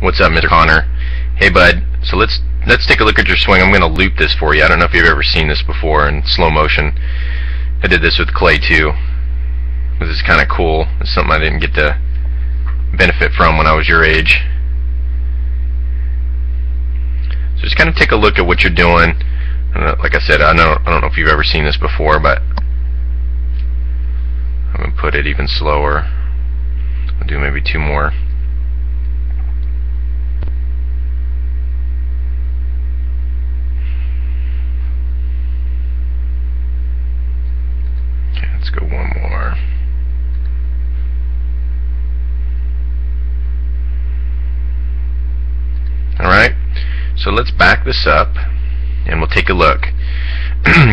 What's up, Mr. Connor? Hey, bud. So let's take a look at your swing. I'm going to loop this for you. I don't know if you've ever seen this before in slow motion. I did this with clay too. This is kind of cool. It's something I didn't get to benefit from when I was your age. So just kind of take a look at what you're doing. Like I said, I don't know if you've ever seen this before, but I'm going to put it even slower. I'll do maybe two more. Okay, let's go one more. Alright, so let's back this up and we'll take a look.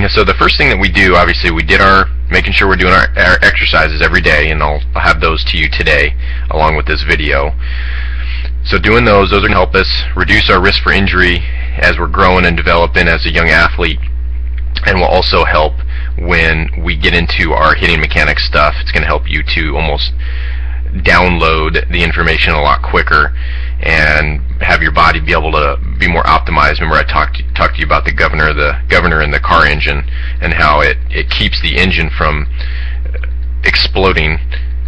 So the first thing that we do, obviously, we did our making sure we're doing our exercises every day, and I'll have those to you today along with this video. So doing those are going to help us reduce our risk for injury as we're growing and developing as a young athlete, and will also help when we get into our hitting mechanics stuff. It's going to help you to almost download the information a lot quicker and have your body be able to be more optimized. Remember I talked to you about the governor in the car engine and how it keeps the engine from exploding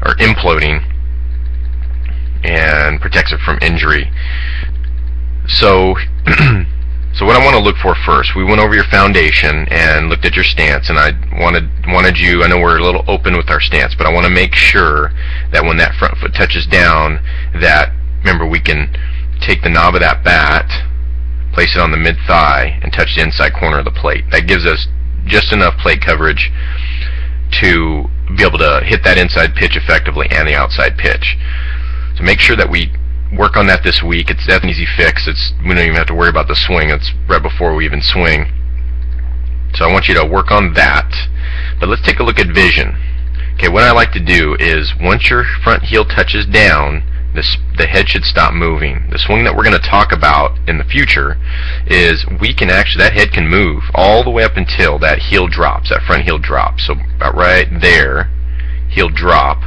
or imploding and protects it from injury. So so what I want to look for first, we went over your foundation and looked at your stance, and I wanted you, I know we're a little open with our stance, but I want to make sure that when that front foot touches down, that, remember, we can take the knob of that bat, place it on the mid-thigh, and touch the inside corner of the plate. That gives us just enough plate coverage to be able to hit that inside pitch effectively and the outside pitch. So make sure that we work on that this week. That's an easy fix. We don't even have to worry about the swing. It's right before we even swing. So I want you to work on that. But let's take a look at vision. Okay, what I like to do is once your front heel touches down, the head should stop moving. The swing that we're going to talk about in the future is that head can move all the way up until that heel drops, that front heel drops. So about right there, heel drop.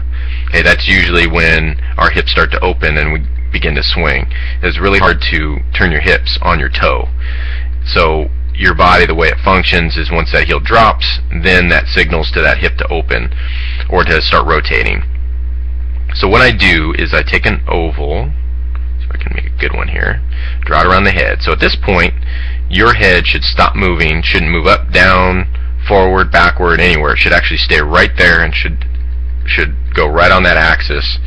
Okay, that's usually when our hips start to open and we begin to swing. It's really hard to turn your hips on your toe. So your body, the way it functions is once that heel drops, then that signals to that hip to open or to start rotating. So what I do is I take an oval, so I can make a good one here, draw it around the head. So at this point, your head should stop moving, shouldn't move up, down, forward, backward, anywhere. It should actually stay right there and should go right on that axis,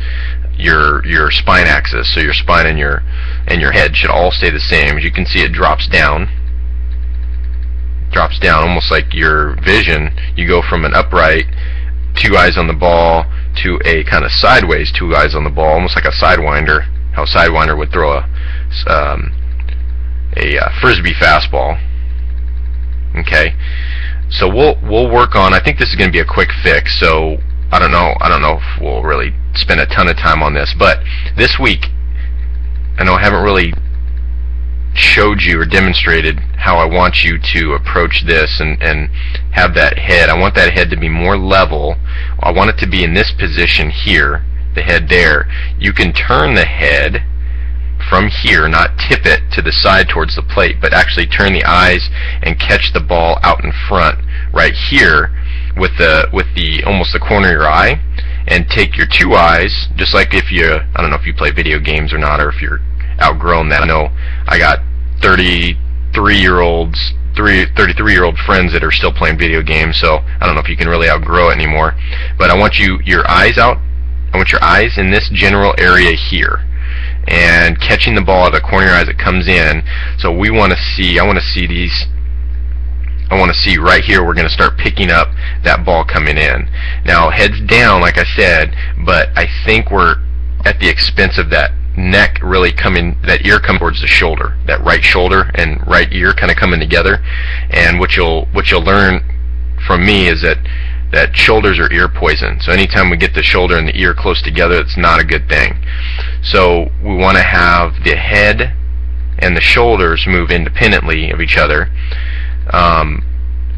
your spine axis. So your spine and your head should all stay the same. As you can see, it drops down almost like your vision. You go from an upright, two eyes on the ball, to a kind of sideways two eyes on the ball, almost like a sidewinder, how a sidewinder would throw a frisbee fastball. Okay, so we'll work on, I think this is going to be a quick fix, so I don't know if we'll really spend a ton of time on this, but this week, I know I haven't really showed you or demonstrated how I want you to approach this and have that head. I want that head to be more level. I want it to be in this position here, the head there. You can turn the head from here, not tip it to the side towards the plate, but actually turn the eyes and catch the ball out in front right here with the almost the corner of your eye, and take your two eyes, just like if you, I don't know if you play video games or not, or if you're outgrown that. I know I got 33-year-old friends that are still playing video games, so I don't know if you can really outgrow it anymore. But I want your eyes out. I want your eyes in this general area here, and catching the ball at the corner of your eyes that comes in. So I want to see right here, we're going to start picking up that ball coming in. Now, heads down, like I said, but I think we're at the expense of that neck really coming, that ear coming towards the shoulder, that right shoulder and right ear kind of coming together. And what you'll learn from me is that shoulders are ear poison. So anytime we get the shoulder and the ear close together, it's not a good thing. So we want to have the head and the shoulders move independently of each other.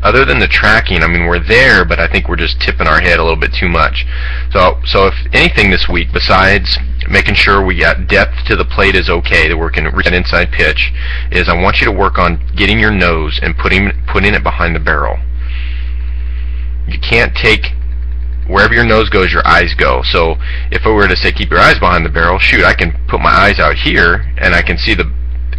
Other than the tracking, I mean, we're there, but I think we're just tipping our head a little bit too much. So if anything this week, besides making sure we got depth to the plate is okay, that we're going to reach that inside pitch, is I want you to work on getting your nose and putting it behind the barrel. You can't take, wherever your nose goes, your eyes go. So if I were to say keep your eyes behind the barrel, shoot, I can put my eyes out here and I can see the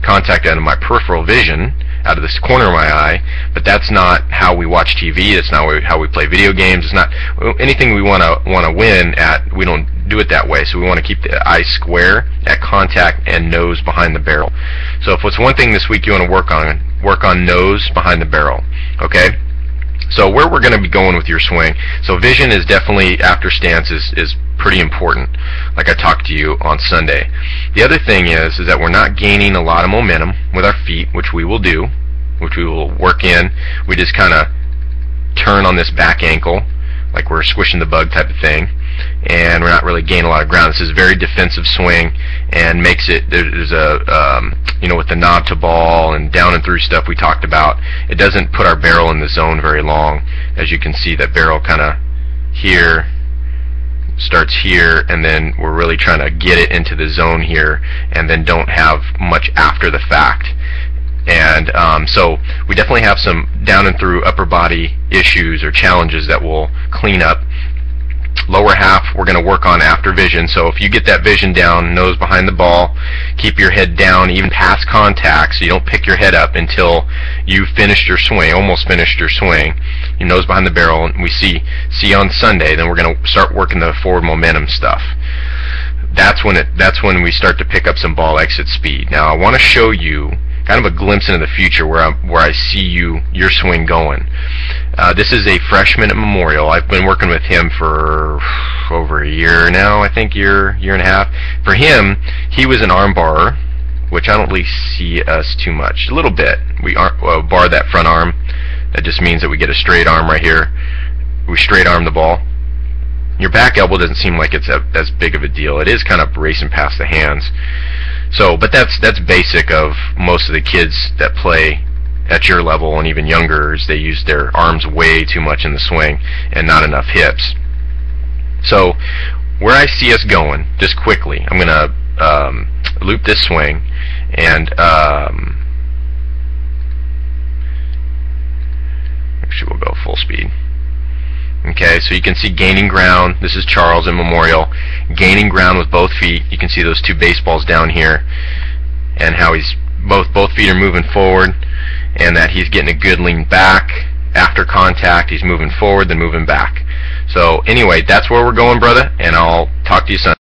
contact out of my peripheral vision, out of this corner of my eye, but that's not how we watch TV. That's not how we play video games. It's not anything we want to win at. We don't do it that way. So we want to keep the eyes square at contact and nose behind the barrel. So if it's one thing this week you want to work on nose behind the barrel. Okay. So where we're going to be going with your swing. So vision is definitely, after stance, is pretty important, like I talked to you on Sunday. The other thing is that we're not gaining a lot of momentum with our feet, which we will do, which we will work in. We just kind of turn on this back ankle like we're squishing the bug type of thing, and we're not really gaining a lot of ground. This is a very defensive swing, and makes it, there's a with the knob to ball and down and through stuff we talked about, it doesn't put our barrel in the zone very long. As you can see, that barrel kind of here starts here, and then we're really trying to get it into the zone here, and then don't have much after the fact. And so we definitely have some down and through upper body issues or challenges that we'll clean up. Lower half we're going to work on after vision. So if you get that vision down, nose behind the ball, keep your head down even past contact, so you don't pick your head up until you've finished your swing, almost finished your swing. Your nose behind the barrel, and we see on Sunday. Then we're going to start working the forward momentum stuff. That's when we start to pick up some ball exit speed. Now I want to show you kind of a glimpse into the future where I see your swing going. This is a freshman at Memorial. I've been working with him for over a year now, I think, year and a half. For him, he was an arm barrer, which I don't really see us too much. A little bit. We bar that front arm. That just means that we get a straight arm right here. We straight arm the ball. Your back elbow doesn't seem like it's as big of a deal. It is kind of racing past the hands. So, but that's basic of most of the kids that play at your level and even younger, is they use their arms way too much in the swing and not enough hips. So where I see us going, just quickly, I'm going to loop this swing, and actually we'll go full speed. Okay, so you can see gaining ground. This is Charles in Memorial, gaining ground with both feet. You can see those two baseballs down here, and how he's both feet are moving forward, and that he's getting a good lean back after contact. He's moving forward, then moving back. So anyway, that's where we're going, brother, and I'll talk to you soon.